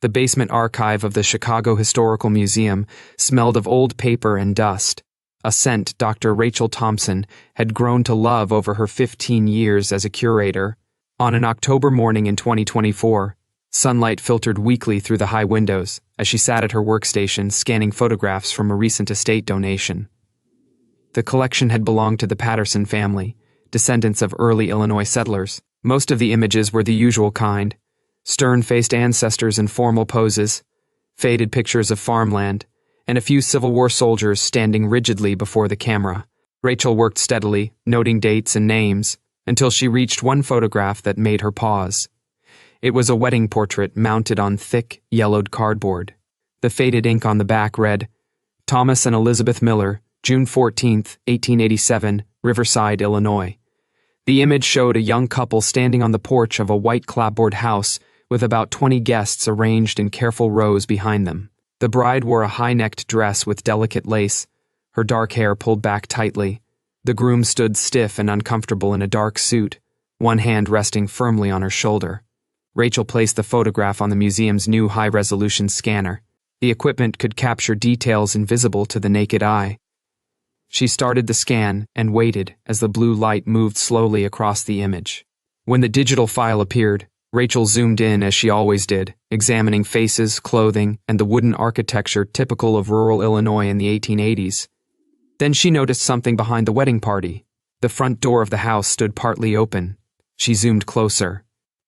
The basement archive of the Chicago Historical Museum smelled of old paper and dust, a scent Dr. Rachel Thompson had grown to love over her 15 years as a curator. On an October morning in 2024, sunlight filtered weakly through the high windows as she sat at her workstation scanning photographs from a recent estate donation. The collection had belonged to the Patterson family, descendants of early Illinois settlers. Most of the images were the usual kind: stern-faced ancestors in formal poses, faded pictures of farmland, and a few Civil War soldiers standing rigidly before the camera. Rachel worked steadily, noting dates and names, until she reached one photograph that made her pause. It was a wedding portrait mounted on thick, yellowed cardboard. The faded ink on the back read, "Thomas and Elizabeth Miller, June 14, 1887, Riverside, Illinois." The image showed a young couple standing on the porch of a white clapboard house with about 20 guests arranged in careful rows behind them. The bride wore a high-necked dress with delicate lace, her dark hair pulled back tightly. The groom stood stiff and uncomfortable in a dark suit, one hand resting firmly on her shoulder. Rachel placed the photograph on the museum's new high-resolution scanner. The equipment could capture details invisible to the naked eye. She started the scan and waited as the blue light moved slowly across the image. When the digital file appeared, Rachel zoomed in as she always did, examining faces, clothing, and the wooden architecture typical of rural Illinois in the 1880s. Then she noticed something behind the wedding party. The front door of the house stood partly open. She zoomed closer.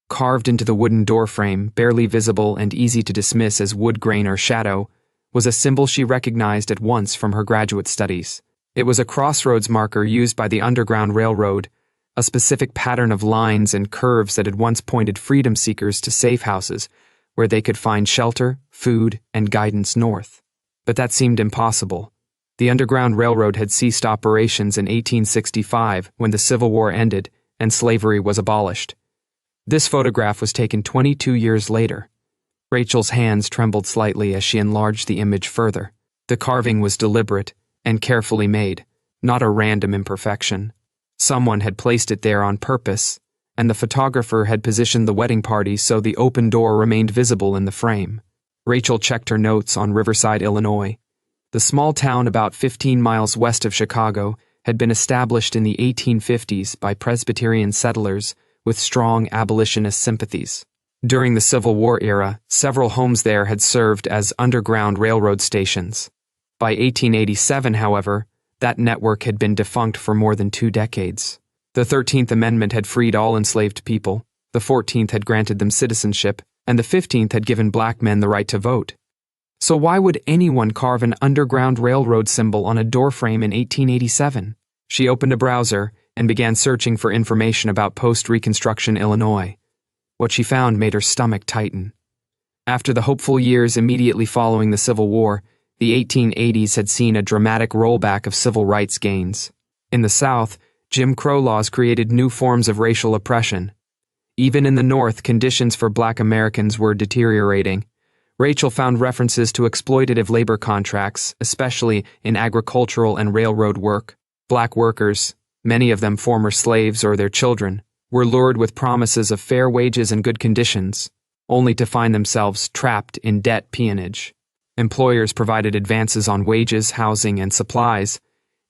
Carved into the wooden doorframe, barely visible and easy to dismiss as wood grain or shadow, was a symbol she recognized at once from her graduate studies. It was a crossroads marker used by the Underground Railroad, a specific pattern of lines and curves that had once pointed freedom seekers to safe houses where they could find shelter, food, and guidance north. But that seemed impossible. The Underground Railroad had ceased operations in 1865 when the Civil War ended and slavery was abolished. This photograph was taken 22 years later. Rachel's hands trembled slightly as she enlarged the image further. The carving was deliberate and carefully made, not a random imperfection. Someone had placed it there on purpose, and the photographer had positioned the wedding party so the open door remained visible in the frame. Rachel checked her notes on Riverside, Illinois. The small town about 15 miles west of Chicago had been established in the 1850s by Presbyterian settlers with strong abolitionist sympathies. During the Civil War era, several homes there had served as Underground Railroad stations. By 1887, however, that network had been defunct for more than 2 decades. The 13th Amendment had freed all enslaved people, the 14th had granted them citizenship, and the 15th had given black men the right to vote. So why would anyone carve an Underground Railroad symbol on a doorframe in 1887? She opened a browser and began searching for information about post-Reconstruction Illinois. What she found made her stomach tighten. After the hopeful years immediately following the Civil War, the 1880s had seen a dramatic rollback of civil rights gains. In the South, Jim Crow laws created new forms of racial oppression. Even in the North, conditions for black Americans were deteriorating. Rachel found references to exploitative labor contracts, especially in agricultural and railroad work. Black workers, many of them former slaves or their children, were lured with promises of fair wages and good conditions, only to find themselves trapped in debt peonage. Employers provided advances on wages, housing, and supplies,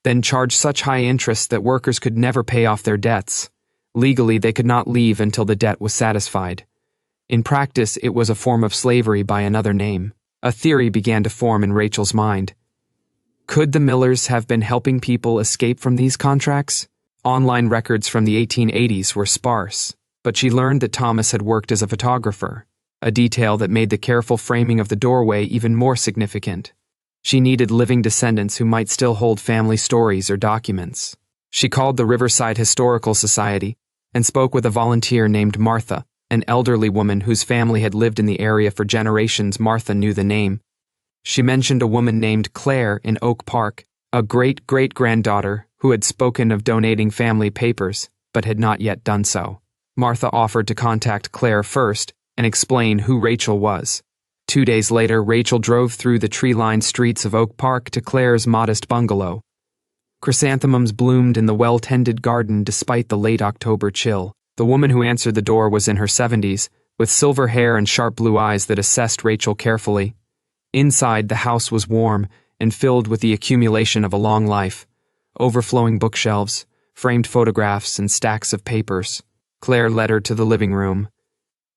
then charged such high interest that workers could never pay off their debts. Legally, they could not leave until the debt was satisfied. In practice, it was a form of slavery by another name. A theory began to form in Rachel's mind. Could the Millers have been helping people escape from these contracts? Online records from the 1880s were sparse, but she learned that Thomas had worked as a photographer, a detail that made the careful framing of the doorway even more significant. She needed living descendants who might still hold family stories or documents. She called the Riverside Historical Society and spoke with a volunteer named Martha, an elderly woman whose family had lived in the area for generations. Martha knew the name. She mentioned a woman named Claire in Oak Park, a great-great-granddaughter who had spoken of donating family papers, but had not yet done so. Martha offered to contact Claire first and explain who Rachel was. 2 days later, Rachel drove through the tree-lined streets of Oak Park to Claire's modest bungalow. Chrysanthemums bloomed in the well-tended garden despite the late October chill. The woman who answered the door was in her 70s, with silver hair and sharp blue eyes that assessed Rachel carefully. Inside, the house was warm and filled with the accumulation of a long life, overflowing bookshelves, framed photographs, and stacks of papers. Claire led her to the living room.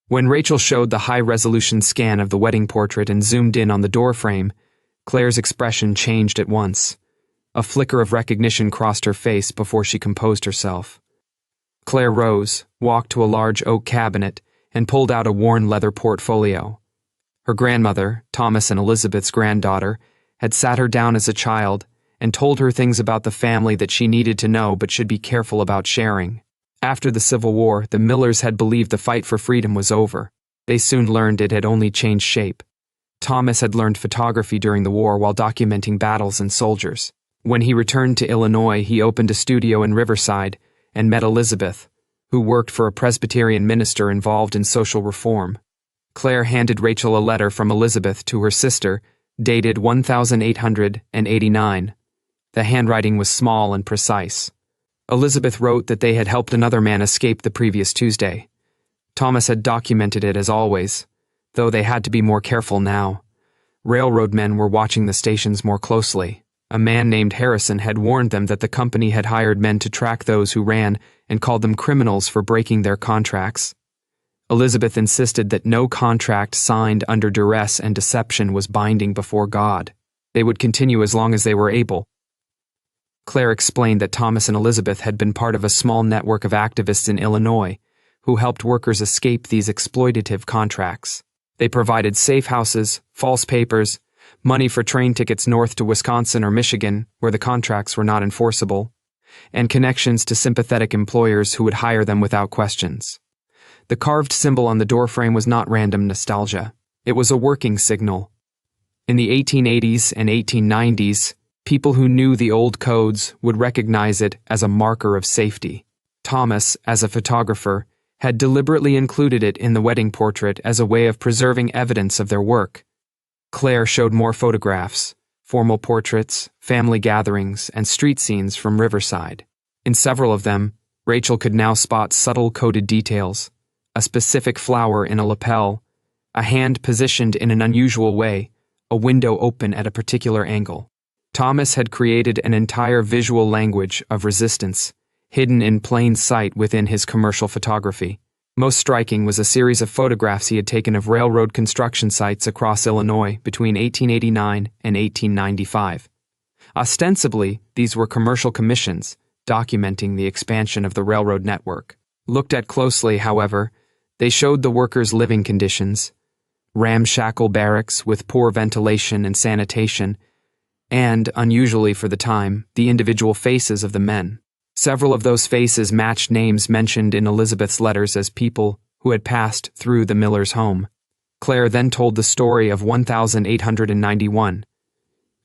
When Rachel showed the high-resolution scan of the wedding portrait and zoomed in on the doorframe, Claire's expression changed at once. A flicker of recognition crossed her face before she composed herself. Claire rose, walked to a large oak cabinet, and pulled out a worn leather portfolio. Her grandmother, Thomas and Elizabeth's granddaughter, had sat her down as a child and told her things about the family that she needed to know but should be careful about sharing. After the Civil War, the Millers had believed the fight for freedom was over. They soon learned it had only changed shape. Thomas had learned photography during the war while documenting battles and soldiers. When he returned to Illinois, he opened a studio in Riverside and met Elizabeth, who worked for a Presbyterian minister involved in social reform. Claire handed Rachel a letter from Elizabeth to her sister, dated 1889. The handwriting was small and precise. Elizabeth wrote that they had helped another man escape the previous Tuesday. Thomas had documented it as always, though they had to be more careful now. Railroad men were watching the stations more closely. A man named Harrison had warned them that the company had hired men to track those who ran and called them criminals for breaking their contracts. Elizabeth insisted that no contract signed under duress and deception was binding before God. They would continue as long as they were able. Claire explained that Thomas and Elizabeth had been part of a small network of activists in Illinois who helped workers escape these exploitative contracts. They provided safe houses, false papers, money for train tickets north to Wisconsin or Michigan, where the contracts were not enforceable, and connections to sympathetic employers who would hire them without questions. The carved symbol on the doorframe was not random nostalgia. It was a working signal. In the 1880s and 1890s, people who knew the old codes would recognize it as a marker of safety. Thomas, as a photographer, had deliberately included it in the wedding portrait as a way of preserving evidence of their work. Claire showed more photographs, formal portraits, family gatherings, and street scenes from Riverside. In several of them, Rachel could now spot subtle coded details: a specific flower in a lapel, a hand positioned in an unusual way, a window open at a particular angle. Thomas had created an entire visual language of resistance, hidden in plain sight within his commercial photography. Most striking was a series of photographs he had taken of railroad construction sites across Illinois between 1889 and 1895. Ostensibly, these were commercial commissions, documenting the expansion of the railroad network. Looked at closely, however, they showed the workers' living conditions: ramshackle barracks with poor ventilation and sanitation, and, unusually for the time, the individual faces of the men. Several of those faces matched names mentioned in Elizabeth's letters as people who had passed through the Millers' home. Claire then told the story of 1891.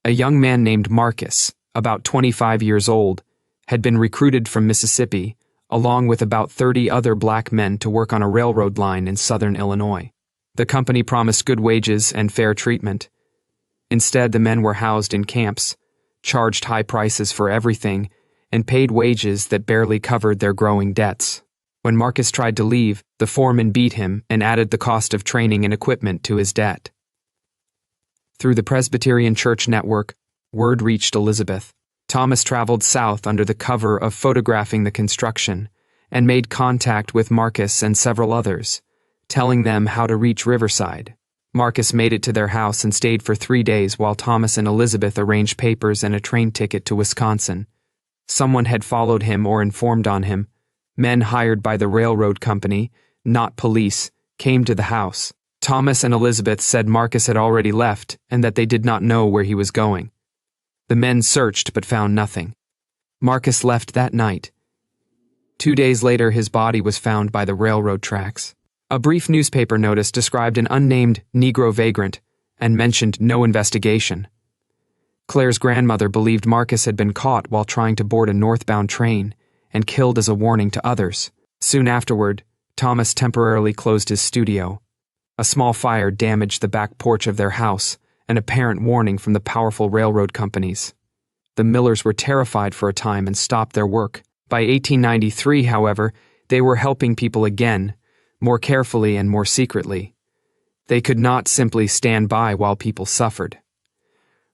A young man named Marcus, about 25 years old, had been recruited from Mississippi, along with about 30 other black men to work on a railroad line in southern Illinois. The company promised good wages and fair treatment. Instead, the men were housed in camps, charged high prices for everything, and paid wages that barely covered their growing debts. When Marcus tried to leave, the foreman beat him and added the cost of training and equipment to his debt. Through the Presbyterian Church network, word reached Elizabeth. Thomas traveled south under the cover of photographing the construction and made contact with Marcus and several others, telling them how to reach Riverside. Marcus made it to their house and stayed for 3 days while Thomas and Elizabeth arranged papers and a train ticket to Wisconsin. Someone had followed him or informed on him. Men hired by the railroad company, not police, came to the house. Thomas and Elizabeth said Marcus had already left and that they did not know where he was going. The men searched but found nothing. Marcus left that night. 2 days later, his body was found by the railroad tracks. A brief newspaper notice described an unnamed Negro vagrant and mentioned no investigation. Claire's grandmother believed Marcus had been caught while trying to board a northbound train and killed as a warning to others. Soon afterward, Thomas temporarily closed his studio. A small fire damaged the back porch of their house, an apparent warning from the powerful railroad companies. The Millers were terrified for a time and stopped their work. By 1893, however, they were helping people again, more carefully and more secretly. They could not simply stand by while people suffered.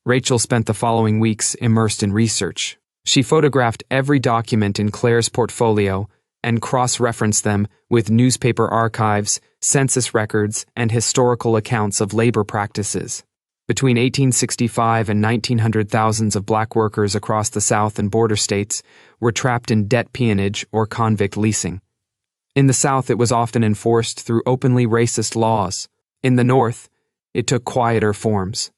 Rachel spent the following weeks immersed in research. She photographed every document in Claire's portfolio and cross-referenced them with newspaper archives, census records, and historical accounts of labor practices. Between 1865 and 1900, thousands of black workers across the South and border states were trapped in debt peonage or convict leasing. In the South, it was often enforced through openly racist laws. In the North, it took quieter forms: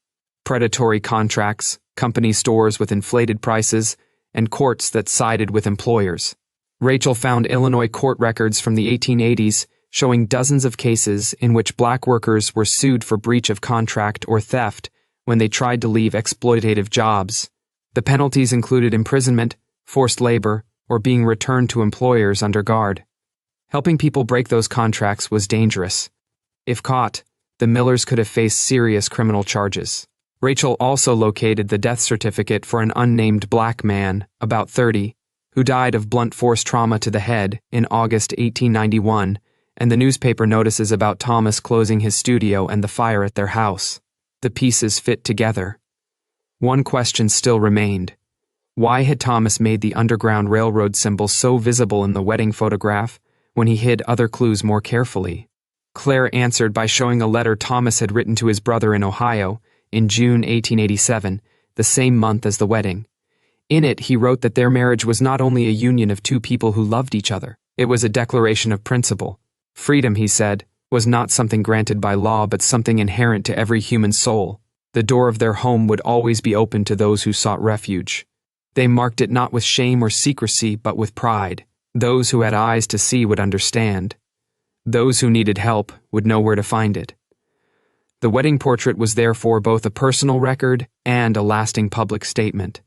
predatory contracts, company stores with inflated prices, and courts that sided with employers. Rachel found Illinois court records from the 1880s showing dozens of cases in which black workers were sued for breach of contract or theft when they tried to leave exploitative jobs. The penalties included imprisonment, forced labor, or being returned to employers under guard. Helping people break those contracts was dangerous. If caught, the Millers could have faced serious criminal charges. Rachel also located the death certificate for an unnamed black man, about 30, who died of blunt force trauma to the head in August 1891, and the newspaper notices about Thomas closing his studio and the fire at their house. The pieces fit together. One question still remained. Why had Thomas made the Underground Railroad symbol so visible in the wedding photograph when he hid other clues more carefully? Claire answered by showing a letter Thomas had written to his brother in Ohio in June 1887, the same month as the wedding. In it, he wrote that their marriage was not only a union of two people who loved each other, it was a declaration of principle. Freedom, he said, was not something granted by law but something inherent to every human soul. The door of their home would always be open to those who sought refuge. They marked it not with shame or secrecy but with pride. Those who had eyes to see would understand. Those who needed help would know where to find it. The wedding portrait was therefore both a personal record and a lasting public statement.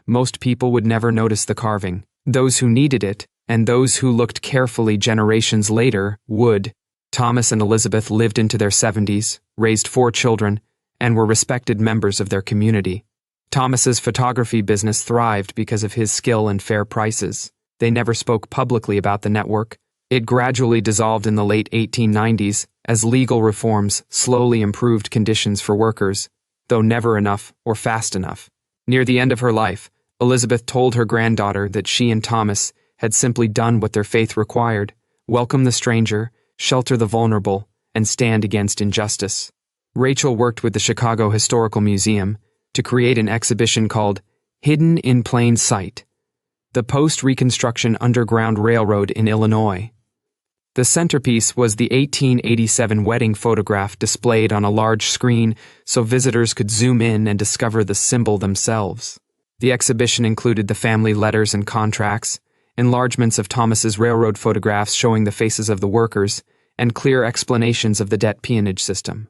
Most people would never notice the carving. Those who needed it, and those who looked carefully generations later, would. Thomas and Elizabeth lived into their 70s, raised 4 children, and were respected members of their community. Thomas's photography business thrived because of his skill and fair prices. They never spoke publicly about the network. It gradually dissolved in the late 1890s as legal reforms slowly improved conditions for workers, though never enough or fast enough. Near the end of her life, Elizabeth told her granddaughter that she and Thomas had simply done what their faith required: welcome the stranger, shelter the vulnerable, and stand against injustice. Rachel worked with the Chicago Historical Museum to create an exhibition called Hidden in Plain Sight: The Post-Reconstruction Underground Railroad in Illinois. The centerpiece was the 1887 wedding photograph displayed on a large screen so visitors could zoom in and discover the symbol themselves. The exhibition included the family letters and contracts, enlargements of Thomas's railroad photographs showing the faces of the workers, and clear explanations of the debt peonage system.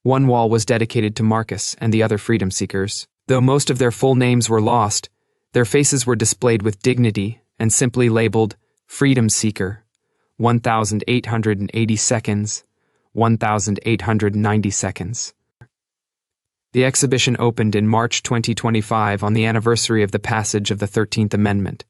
One wall was dedicated to Marcus and the other freedom seekers. Though most of their full names were lost, their faces were displayed with dignity and simply labeled Freedom Seeker, 1,880 seconds, 1,890 seconds. The exhibition opened in March 2025 on the anniversary of the passage of the 13th Amendment.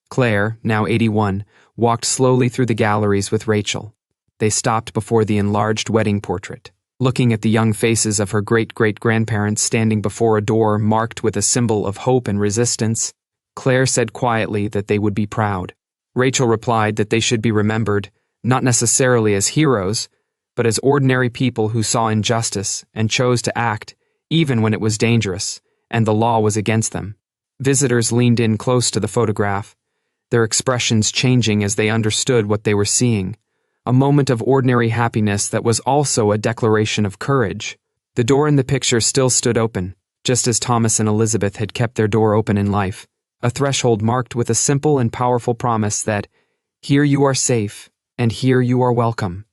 Claire, now 81, walked slowly through the galleries with Rachel. They stopped before the enlarged wedding portrait. Looking at the young faces of her great-great-grandparents standing before a door marked with a symbol of hope and resistance, Claire said quietly that they would be proud. Rachel replied that they should be remembered, not necessarily as heroes, but as ordinary people who saw injustice and chose to act, even when it was dangerous, and the law was against them. Visitors leaned in close to the photograph, their expressions changing as they understood what they were seeing, a moment of ordinary happiness that was also a declaration of courage. The door in the picture still stood open, just as Thomas and Elizabeth had kept their door open in life, a threshold marked with a simple and powerful promise that, here you are safe, and here you are welcome.